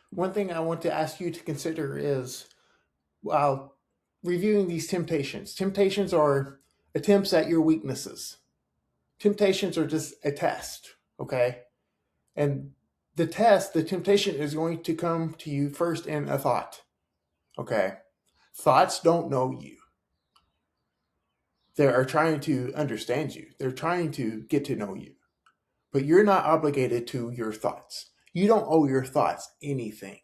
One thing I want to ask you to consider is while reviewing these temptations are attempts at your weaknesses. Temptations are just a test, okay? And the temptation is going to come to you first in a thought, okay? Thoughts don't know you. They are trying to understand you. They're trying to get to know you. But you're not obligated to your thoughts. You don't owe your thoughts anything.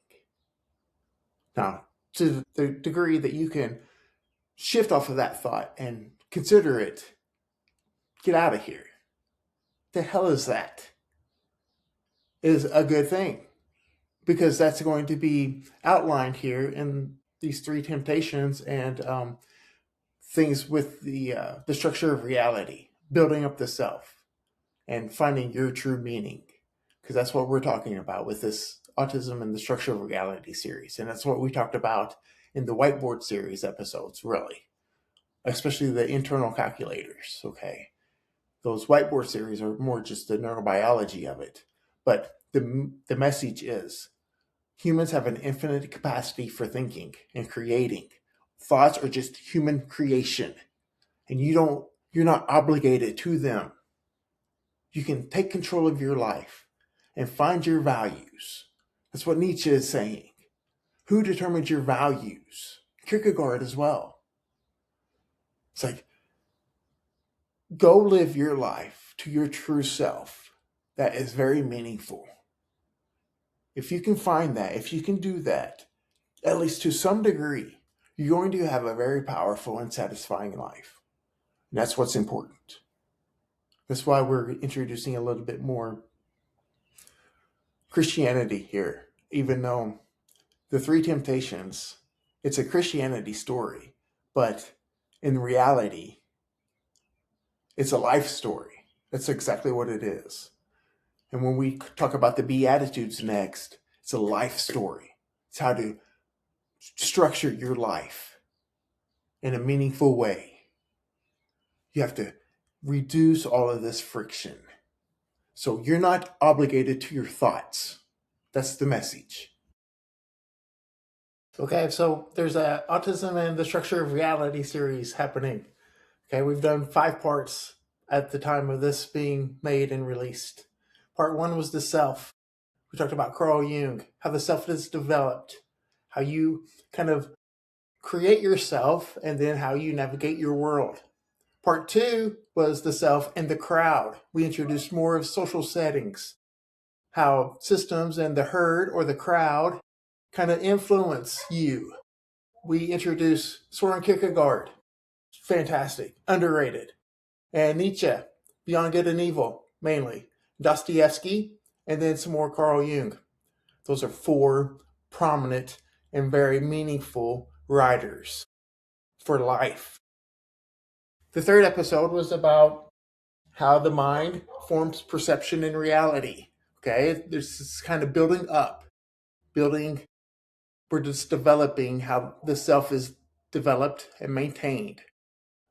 Now, to the degree that you can shift off of that thought and consider it, get out of here. The hell is that? Is a good thing because that's going to be outlined here in these three temptations and things with the structure of reality, building up the self, and finding your true meaning. Because that's what we're talking about with this Autism and the Structure of Reality series. And that's what we talked about in the Whiteboard series episodes, really. Especially the internal calculators, okay? Those whiteboard series are more just the neurobiology of it. But the message is humans have an infinite capacity for thinking and creating. Thoughts are just human creation. And you're not obligated to them. You can take control of your life and find your values. That's what Nietzsche is saying. Who determines your values? Kierkegaard as well. It's like, go live your life to your true self. That is very meaningful. If you can find that, if you can do that, at least to some degree, you're going to have a very powerful and satisfying life. And that's what's important. That's why we're introducing a little bit more Christianity here, even though the three temptations, it's a Christianity story, but in reality, it's a life story. That's exactly what it is. And when we talk about the Beatitudes next, it's a life story. It's how to structure your life in a meaningful way. You have to reduce all of this friction. So you're not obligated to your thoughts. That's the message. Okay, so there's a Autism and the Structure of Reality series happening. Okay, we've done 5 parts at the time of this being made and released. Part 1 was the self. We talked about Carl Jung, how the self is developed, how you kind of create yourself, and then how you navigate your world. Part 2 was the self and the crowd. We introduced more of social settings, how systems and the herd or the crowd kind of influence you. We introduced Soren Kierkegaard, fantastic, underrated, and Nietzsche, Beyond Good and Evil, mainly, Dostoevsky, and then some more Carl Jung. Those are 4 prominent and very meaningful writers for life. The 3rd episode was about how the mind forms perception and reality. Okay, there's this kind of we're just developing how the self is developed and maintained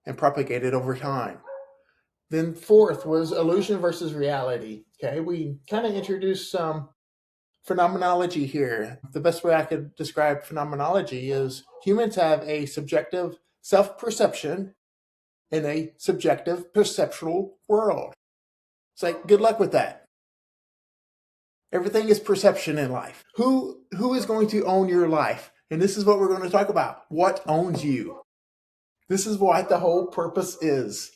and propagated over time. Then 4th was illusion versus reality. Okay, we kind of introduced some phenomenology here. The best way I could describe phenomenology is humans have a subjective self-perception in a subjective perceptual world. It's like, good luck with that. Everything is perception in life. Who is going to own your life? And this is what we're going to talk about. What owns you? This is what the whole purpose is.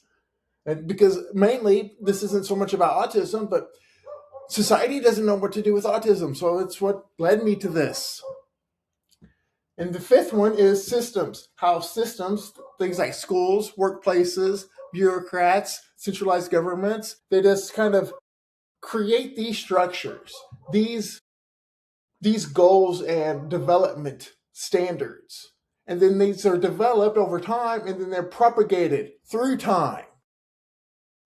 And because mainly this isn't so much about autism, but society doesn't know what to do with autism. So it's what led me to this. And the 5th one is systems. How systems, things like schools, workplaces, bureaucrats, centralized governments, they just kind of create these structures, these goals and development standards. And then these are developed over time and then they're propagated through time.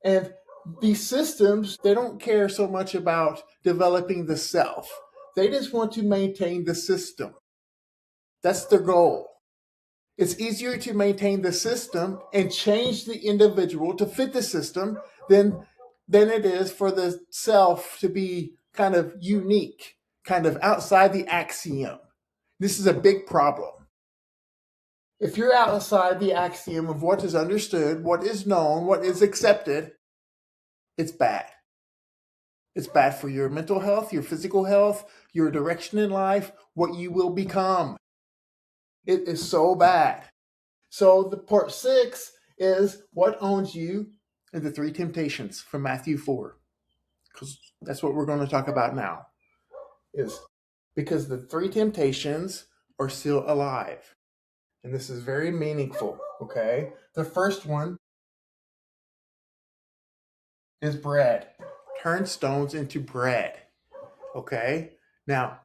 And these systems, they don't care so much about developing the self. They just want to maintain the system. That's their goal. It's easier to maintain the system and change the individual to fit the system than it is for the self to be kind of unique kind of outside the axiom. This is a big problem. If you're outside the axiom of what is understood, what is known, what is accepted, it's bad. It's bad for your mental health, your physical health, your direction in life, what you will become. It is so bad. So the part 6 is what owns you and the 3 temptations from Matthew 4. Because that's what we're going to talk about now. Is because the 3 temptations are still alive. And this is very meaningful, okay? The first one is bread. Turn stones into bread, okay? Now,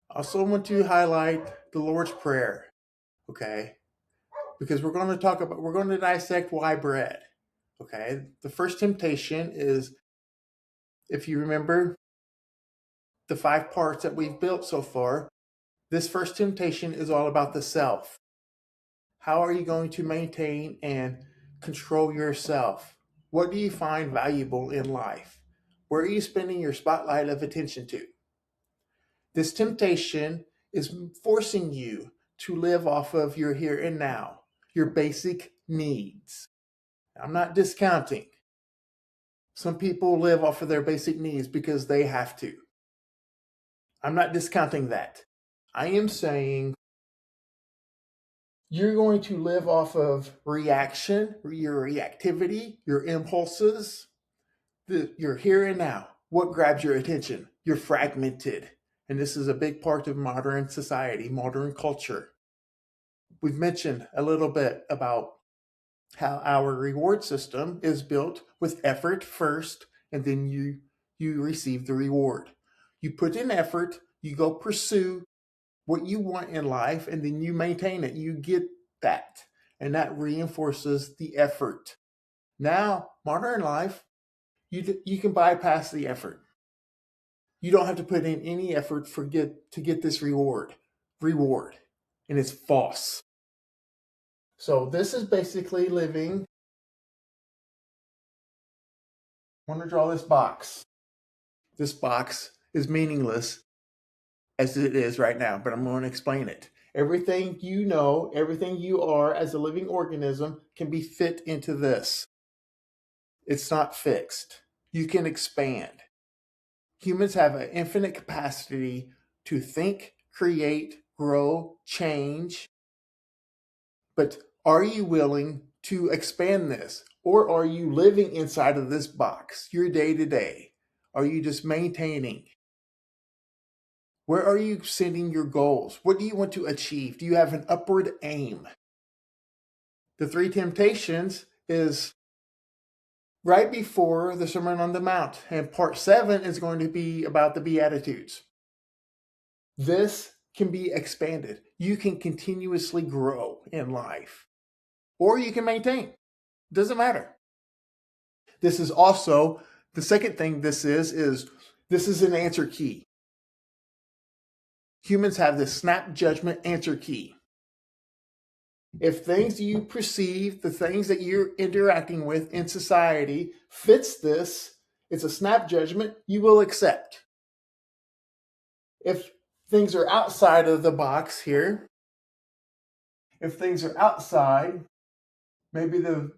I also want to highlight the Lord's Prayer, okay? Because we're going to dissect why bread, okay? The first temptation is, if you remember the 5 parts that we've built so far, this first temptation is all about the self. How are you going to maintain and control yourself? What do you find valuable in life? Where are you spending your spotlight of attention to? This temptation is forcing you to live off of your here and now, your basic needs. I'm not discounting. Some people live off of their basic needs because they have to. I'm not discounting that. I am saying you're going to live off of reaction, your reactivity, your impulses, your here and now. What grabs your attention? You're fragmented. And this is a big part of modern society, modern culture. We've mentioned a little bit about how our reward system is built with effort first, and then you receive the reward. You put in effort, you go pursue what you want in life, and then you maintain it. You get that, and that reinforces the effort. Now, modern life, you can bypass the effort. You don't have to put in any effort to get this reward, and it's false. So this is basically living. I want to draw this box. This box is meaningless as it is right now, but I'm going to explain it. Everything you know, everything you are as a living organism can be fit into this. It's not fixed. You can expand. Humans have an infinite capacity to think, create, grow, change. But are you willing to expand this? Or are you living inside of this box, your day to day? Are you just maintaining? Where are you setting your goals? What do you want to achieve? Do you have an upward aim? The 3 temptations is right before the Sermon on the Mount, and part 7 is going to be about the Beatitudes. This can be expanded. You can continuously grow in life, or you can maintain. It doesn't matter. This is also the second thing. This is an answer key. Humans have this snap judgment answer key. If things you perceive, the things that you're interacting with in society fits this, it's a snap judgment, you will accept. If things are outside of the box here, if things are outside, maybe the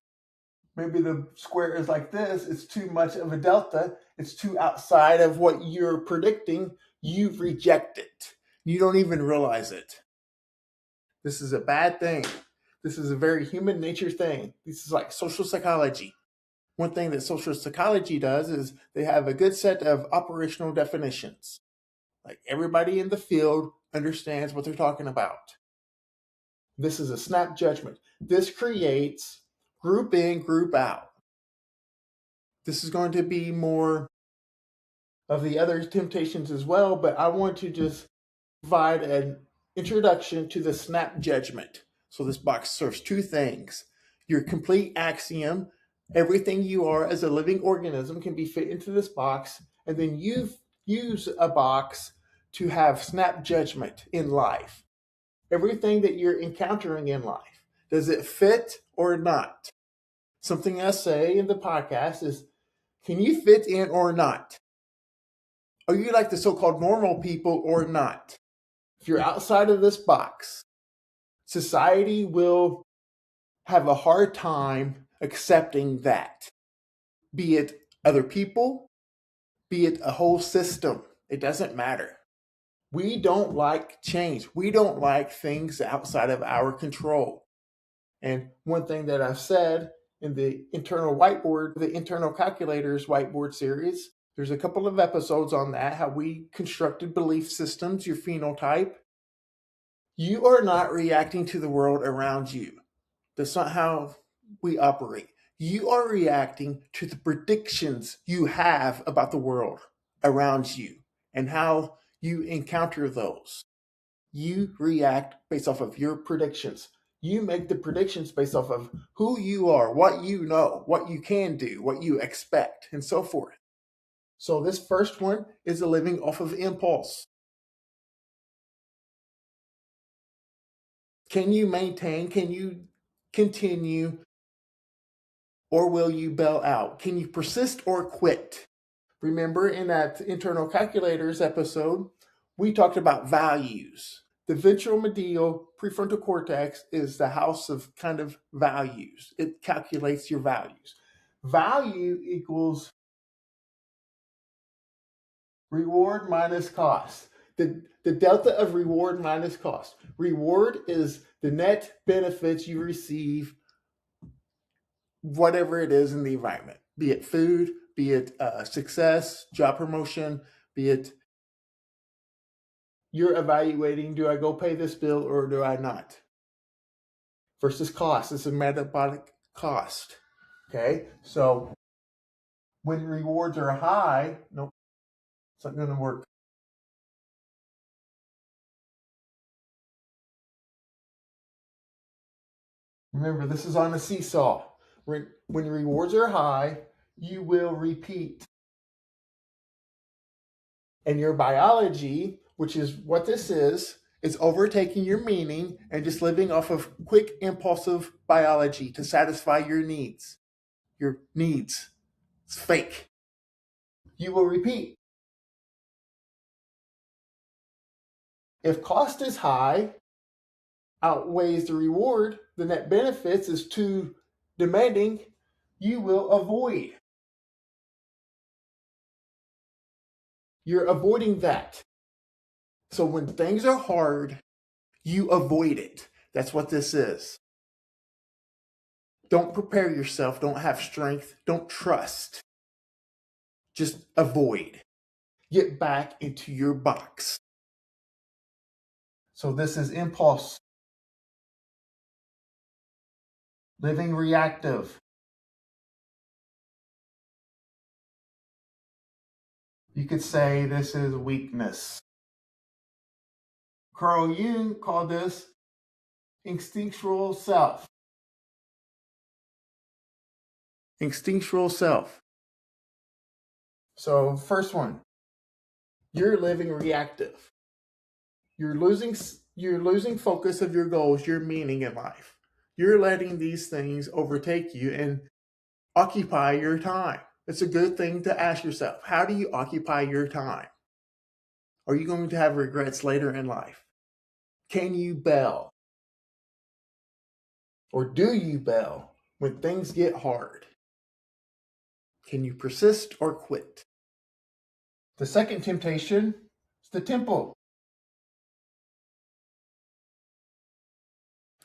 square is like this, it's too much of a delta, it's too outside of what you're predicting, you've rejected it. You don't even realize it. This is a bad thing. This is a very human nature thing. This is like social psychology. One thing that social psychology does is they have a good set of operational definitions. Like everybody in the field understands what they're talking about. This is a snap judgment. This creates group in, group out. This is going to be more of the other temptations as well, but I want to just provide an introduction to the snap judgment. So this box serves 2 things. Your complete axiom, everything you are as a living organism can be fit into this box, and then you use a box to have snap judgment in life. Everything that you're encountering in life, does it fit or not? Something I say in the podcast is, can you fit in or not? Are you like the so-called normal people or not? If you're outside of this box, society will have a hard time accepting that. Be it other people, be it a whole system, it doesn't matter. We don't like change. We don't like things outside of our control. And one thing that I've said in the internal whiteboard, the internal calculators whiteboard series, there's a couple of episodes on that, how we constructed belief systems, your phenotype. You are not reacting to the world around you. That's not how we operate. You are reacting to the predictions you have about the world around you and how you encounter those. You react based off of your predictions. You make the predictions based off of who you are, what you know, what you can do, what you expect, and so forth. So, this first one is a living off of impulse. Can you maintain? Can you continue? Or will you bail out? Can you persist or quit? Remember in that internal calculators episode, we talked about values. The ventral medial prefrontal cortex is the house of kind of values. It calculates your values. Value equals reward minus cost. The delta of reward minus cost. Reward is the net benefits you receive, whatever it is in the environment, be it food, be it success, job promotion, be it you're evaluating, do I go pay this bill or do I not? Versus cost, it's a metabolic cost. Okay, so when rewards are high, nope, it's not going to work. Remember, this is on a seesaw. When rewards are high, you will repeat. And your biology, which is what this is overtaking your meaning and just living off of quick, impulsive biology to satisfy your needs. Your needs. It's fake. You will repeat. If cost is high, outweighs the reward, the net benefits is too demanding, you will avoid. You're avoiding that. So when things are hard, you avoid it. That's what this is. Don't prepare yourself. Don't have strength. Don't trust. Just avoid. Get back into your box. So this is impulse. Living reactive. You could say this is weakness. Carl Jung called this instinctual self. Instinctual self. So first one, you're living reactive. You're losing focus of your goals, your meaning in life. You're letting these things overtake you and occupy your time. It's a good thing to ask yourself, how do you occupy your time? Are you going to have regrets later in life? Can you bail? Or do you bail when things get hard? Can you persist or quit? The second temptation is the temple.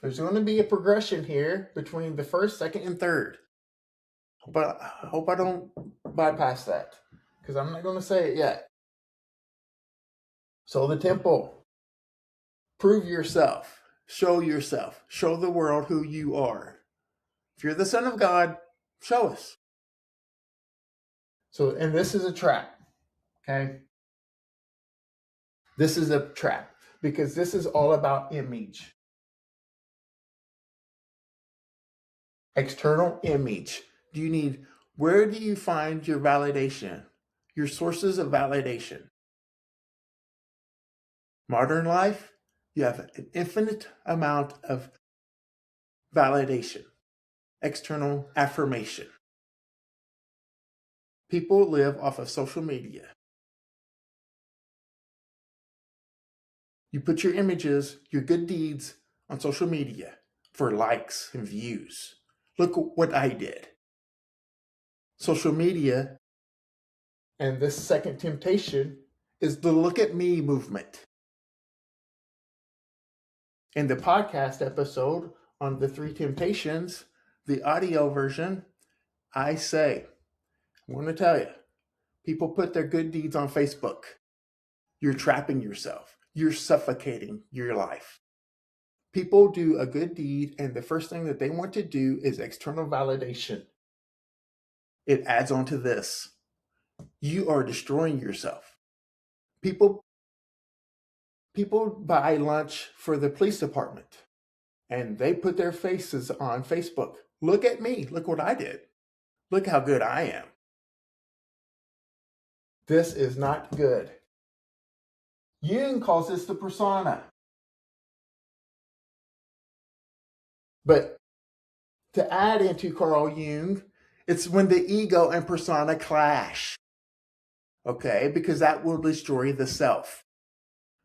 There's going to be a progression here between the first, second, and third. But I hope I don't bypass that because I'm not going to say it yet. So the temple. Prove yourself. Show yourself. Show the world who you are. If you're the Son of God, show us. So, and this is a trap. Okay? This is a trap because this is all about image. External image. Where do you find your validation? Your sources of validation. Modern life, you have an infinite amount of validation, external affirmation. People live off of social media. You put your images, your good deeds on social media for likes and views. Look what I did. Social media and this second temptation is the look at me movement. In the podcast episode on the three temptations, the audio version, I say, I want to tell you, people put their good deeds on Facebook. You're trapping yourself. You're suffocating your life. People do a good deed, and the first thing that they want to do is external validation. It adds on to this. You are destroying yourself. People buy lunch for the police department, and they put their faces on Facebook. Look at me. Look what I did. Look how good I am. This is not good. Jung calls this the persona. But to add into Carl Jung, it's when the ego and persona clash. Okay, because that will destroy the self.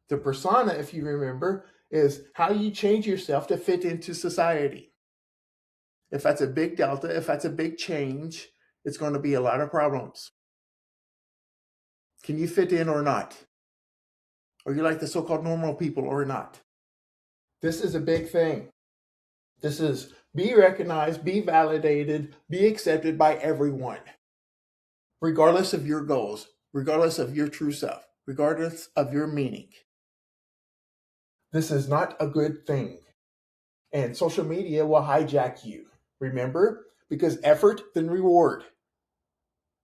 The persona, if you remember, is how you change yourself to fit into society. If that's a big delta, if that's a big change, it's going to be a lot of problems. Can you fit in or not? Are you like the so-called normal people or not? This is a big thing. This is be recognized, be validated, be accepted by everyone, regardless of your goals, regardless of your true self, regardless of your meaning. This is not a good thing. And social media will hijack you. Remember? Because effort, then reward.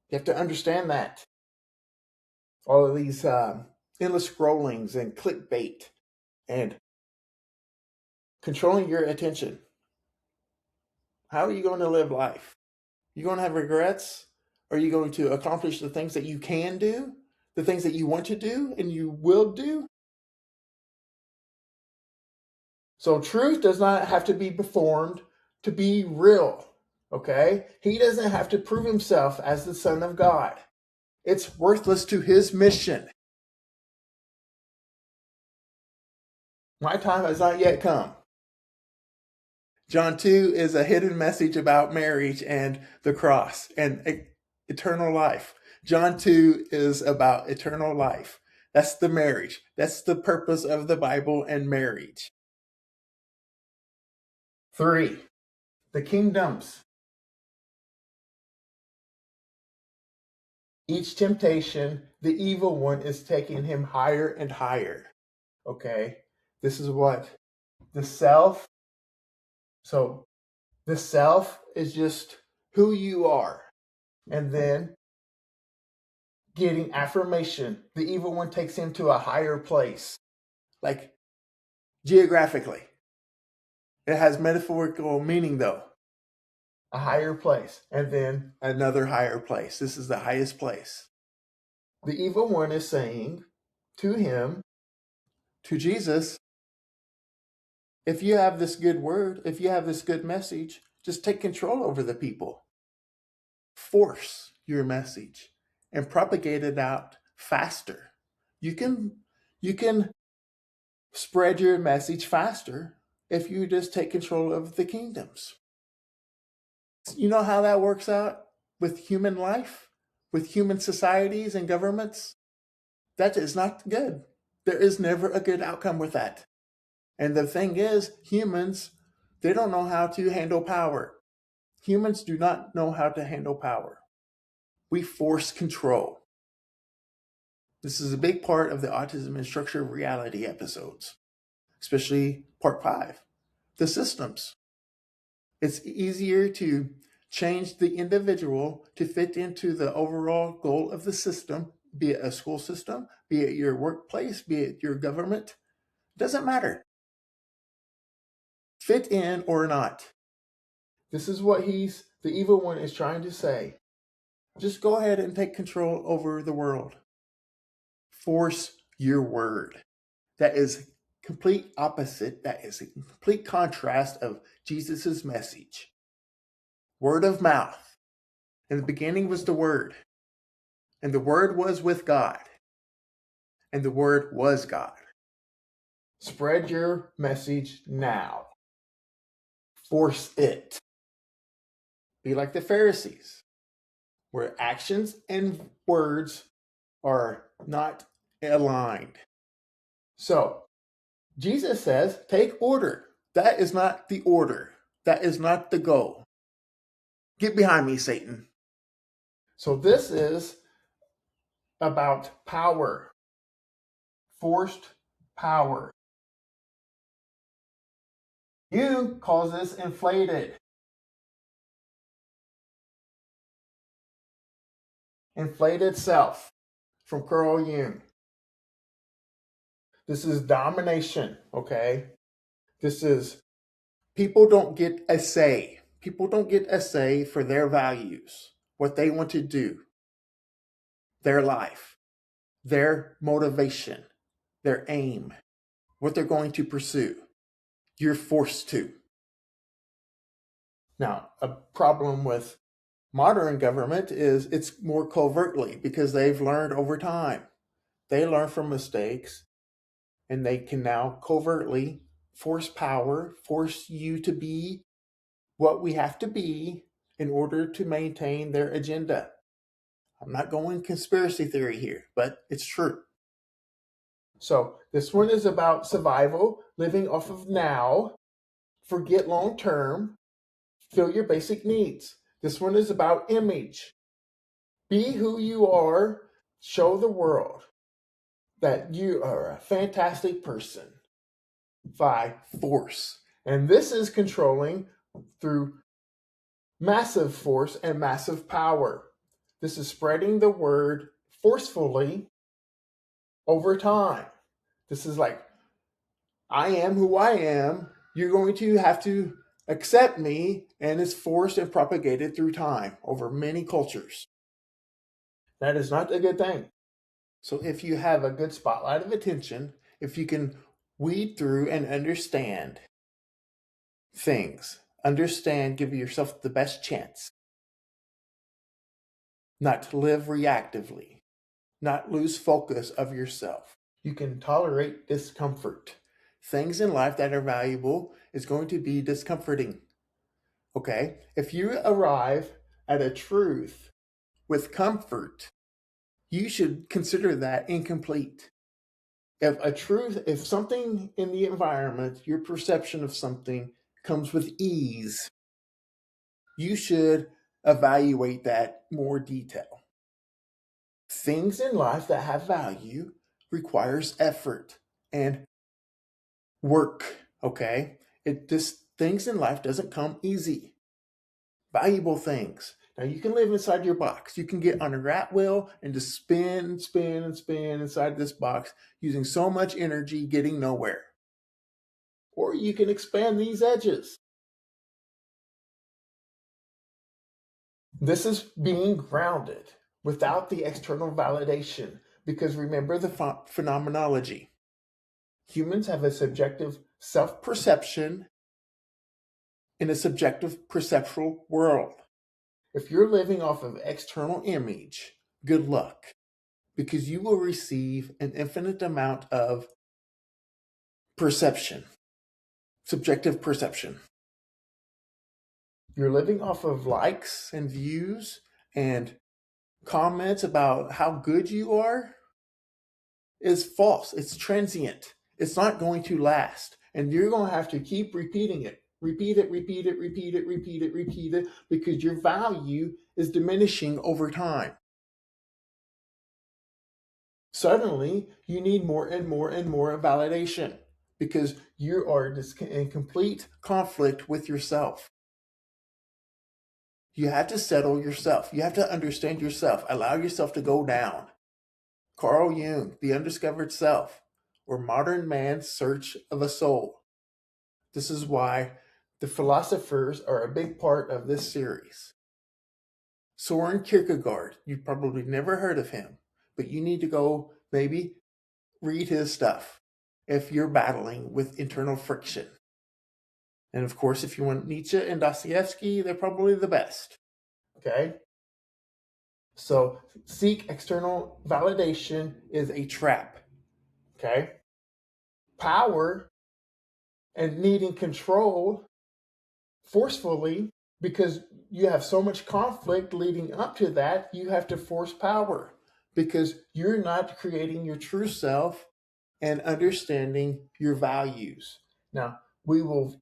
You have to understand that. All of these endless scrollings and clickbait and controlling your attention. How are you going to live life? You going to have regrets? Are you going to accomplish the things that you can do? The things that you want to do and you will do? So truth does not have to be performed to be real, okay? He doesn't have to prove himself as the Son of God. It's worthless to his mission. My time has not yet come. John 2 is a hidden message about marriage and the cross and eternal life. John 2 is about eternal life. That's the marriage. That's the purpose of the Bible and marriage. 3, the kingdoms. Each temptation, the evil one is taking him higher and higher. Okay? This is what the self. So the self is just who you are. And then getting affirmation. The evil one takes him to a higher place. Like geographically. It has metaphorical meaning though. A higher place. And then another higher place. This is the highest place. The evil one is saying to him, to Jesus, if you have this good word, if you have this good message, just take control over the people. Force your message and propagate it out faster. You can spread your message faster if you just take control of the kingdoms. You know how that works out with human life, with human societies and governments? That is not good. There is never a good outcome with that. And the thing is, humans, they don't know how to handle power. Humans do not know how to handle power. We force control. This is a big part of the Autism and Structure of Reality episodes, especially part 5, the systems. It's easier to change the individual to fit into the overall goal of the system, be it a school system, be it your workplace, be it your government. Doesn't matter. Fit in or not. This is what the evil one is trying to say. Just go ahead and take control over the world. Force your word. That is complete opposite. That is a complete contrast of Jesus's message. Word of mouth. In the beginning was the Word. And the Word was with God. And the Word was God. Spread your message now. Force it. Be like the Pharisees, where actions and words are not aligned. So, Jesus says, take order. That is not the order. That is not the goal. Get behind me, Satan. So, this is about power, forced power. Jung calls this inflated. Inflated self from Carl Jung. This is domination, okay? This is, people don't get a say. People don't get a say for their values, what they want to do, their life, their motivation, their aim, what they're going to pursue. You're forced to. Now, a problem with modern government is it's more covertly because they've learned over time. They learn from mistakes and they can now covertly force power, force you to be what we have to be in order to maintain their agenda. I'm not going conspiracy theory here, but it's true. So this one is about survival, living off of now, forget long term, fill your basic needs. This one is about image. Be who you are, show the world that you are a fantastic person by force. And this is controlling through massive force and massive power. This is spreading the word forcefully over time. This is like, I am who I am. You're going to have to accept me, and it's forced and propagated through time over many cultures. That is not a good thing. So if you have a good spotlight of attention, if you can weed through and understand things, give yourself the best chance, not to live reactively, not lose focus of yourself. You can tolerate discomfort. Things in life that are valuable is going to be discomforting. Okay? If you arrive at a truth with comfort, you should consider that incomplete. If something in the environment, your perception of something comes with ease, you should evaluate that more detail. Things in life that have value requires effort and work, okay? Things in life doesn't come easy. Valuable things. Now you can live inside your box. You can get on a rat wheel and just spin inside this box using so much energy getting nowhere. Or you can expand these edges. This is being grounded without the external validation, because remember the phenomenology. Humans have a subjective self-perception in a subjective perceptual world. If you're living off of external image, good luck, because you will receive an infinite amount of perception, subjective perception. You're living off of likes and views and comments about how good you are is false. It's transient. It's not going to last. And you're going to have to keep repeating it. Repeat it, because your value is diminishing over time. Suddenly, you need more and more and more validation because you are in complete conflict with yourself. You have to settle yourself. You have to understand yourself. Allow yourself to go down. Carl Jung, The Undiscovered Self, or Modern Man's Search of a Soul. This is why the philosophers are a big part of this series. Soren Kierkegaard, you've probably never heard of him, but you need to go maybe read his stuff if you're battling with internal friction. And of course, if you want Nietzsche and Dostoevsky, they're probably the best. Okay? So, seek external validation is a trap. Okay? power and needing control forcefully, because you have so much conflict leading up to that, you have to force power because you're not creating your true self and understanding your values. Now, we will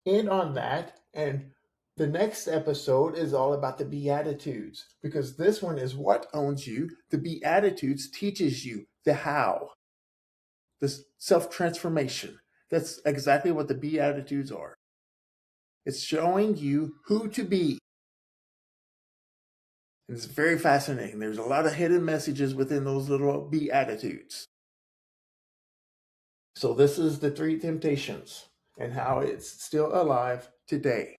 end on that, and the next episode is all about the Beatitudes, because this one is what owns you. The Beatitudes teaches you the how, the self-transformation. That's exactly what the Beatitudes are. It's showing you who to be. And it's very fascinating. There's a lot of hidden messages within those little Beatitudes. So this is the three temptations and how it's still alive today.